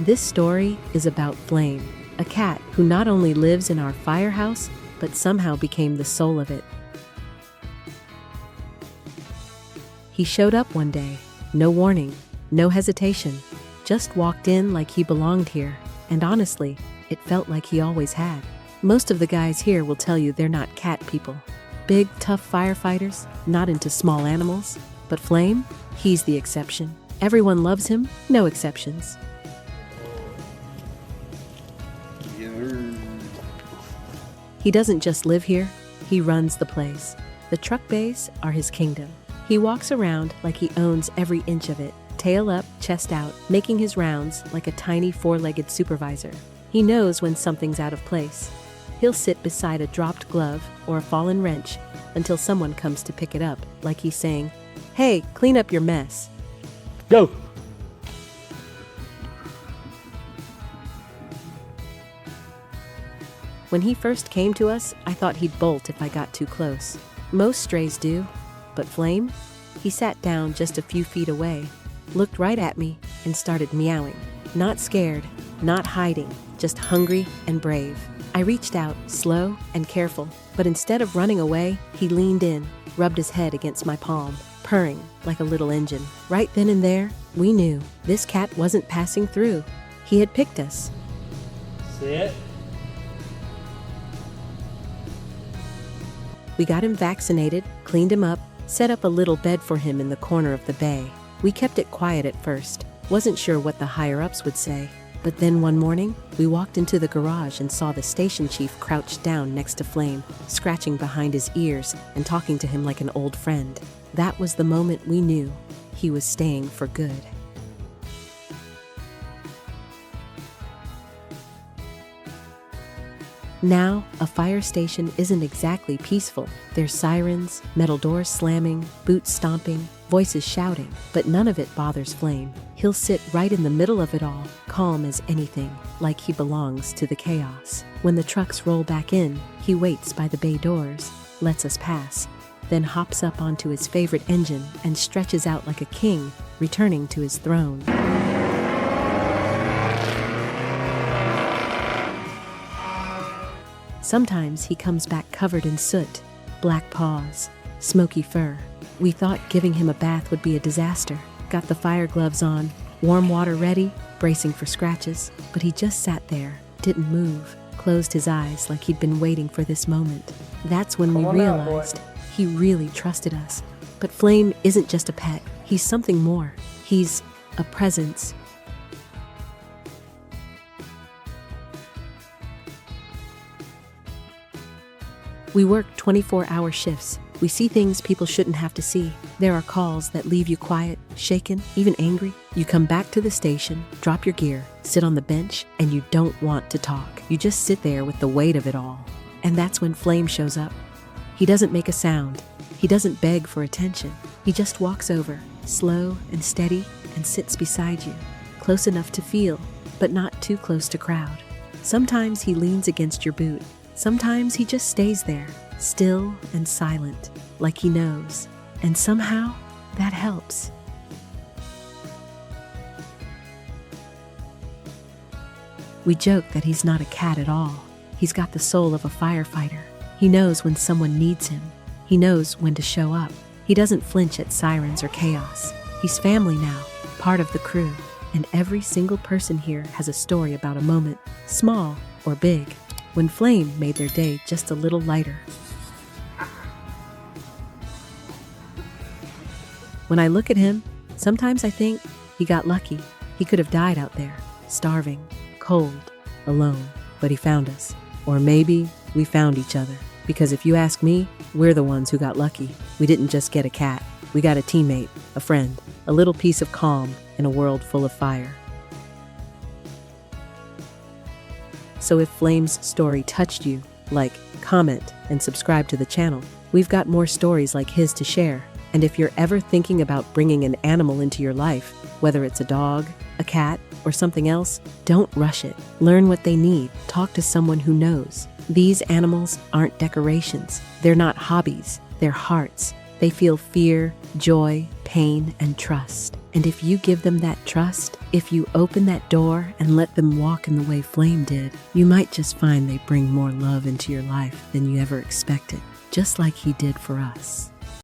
This story is about Flame, a cat who not only lives in our firehouse, but somehow became the soul of it. He showed up one day, no warning, no hesitation, just walked in like he belonged here, and honestly, it felt like he always had. Most of the guys here will tell you they're not cat people. Big, tough firefighters, not into small animals. But Flame, he's the exception. Everyone loves him, no exceptions. He doesn't just live here, he runs the place. The truck bays are his kingdom. He walks around like he owns every inch of it, tail up, chest out, making his rounds like a tiny four-legged supervisor. He knows when something's out of place. He'll sit beside a dropped glove or a fallen wrench until someone comes to pick it up, like he's saying, "Hey, clean up your mess." Go! When he first came to us, I thought he'd bolt if I got too close. Most strays do, but Flame? He sat down just a few feet away, looked right at me, and started meowing. Not scared, not hiding, just hungry and brave. I reached out, slow and careful, but instead of running away, he leaned in, rubbed his head against my palm, purring like a little engine. Right then and there, we knew this cat wasn't passing through. He had picked us. Sit. We got him vaccinated, cleaned him up, set up a little bed for him in the corner of the bay. We kept it quiet at first, wasn't sure what the higher-ups would say. But then one morning, we walked into the garage and saw the station chief crouched down next to Flame, scratching behind his ears and talking to him like an old friend. That was the moment we knew he was staying for good. Now, a fire station isn't exactly peaceful. There's sirens, metal doors slamming, boots stomping, voices shouting, but none of it bothers Flame. He'll sit right in the middle of it all, calm as anything, like he belongs to the chaos. When the trucks roll back in, he waits by the bay doors, lets us pass, then hops up onto his favorite engine and stretches out like a king, returning to his throne. Sometimes he comes back covered in soot, black paws, smoky fur. We thought giving him a bath would be a disaster. Got the fire gloves on, warm water ready, bracing for scratches, but he just sat there, didn't move, closed his eyes like he'd been waiting for this moment. That's when we realized he really trusted us. But Flame isn't just a pet, he's something more. He's a presence. We work 24-hour shifts. We see things people shouldn't have to see. There are calls that leave you quiet, shaken, even angry. You come back to the station, drop your gear, sit on the bench, and you don't want to talk. You just sit there with the weight of it all. And that's when Flame shows up. He doesn't make a sound. He doesn't beg for attention. He just walks over, slow and steady, and sits beside you, close enough to feel, but not too close to crowd. Sometimes he leans against your boot. Sometimes he just stays there, still and silent, like he knows. And somehow, that helps. We joke that he's not a cat at all. He's got the soul of a firefighter. He knows when someone needs him. He knows when to show up. He doesn't flinch at sirens or chaos. He's family now, part of the crew. And every single person here has a story about a moment, small or big, when Flame made their day just a little lighter. When I look at him, sometimes I think he got lucky. He could have died out there, starving, cold, alone, but he found us. Or maybe we found each other. Because if you ask me, we're the ones who got lucky. We didn't just get a cat. We got a teammate, a friend, a little piece of calm in a world full of fire. So if Flame's story touched you, like, comment, and subscribe to the channel. We've got more stories like his to share. And if you're ever thinking about bringing an animal into your life, whether it's a dog, a cat, or something else, don't rush it. Learn what they need. Talk to someone who knows. These animals aren't decorations. They're not hobbies. They're hearts. They feel fear, joy, pain, and trust. And if you give them that trust, if you open that door and let them walk in the way Flame did, you might just find they bring more love into your life than you ever expected, just like he did for us.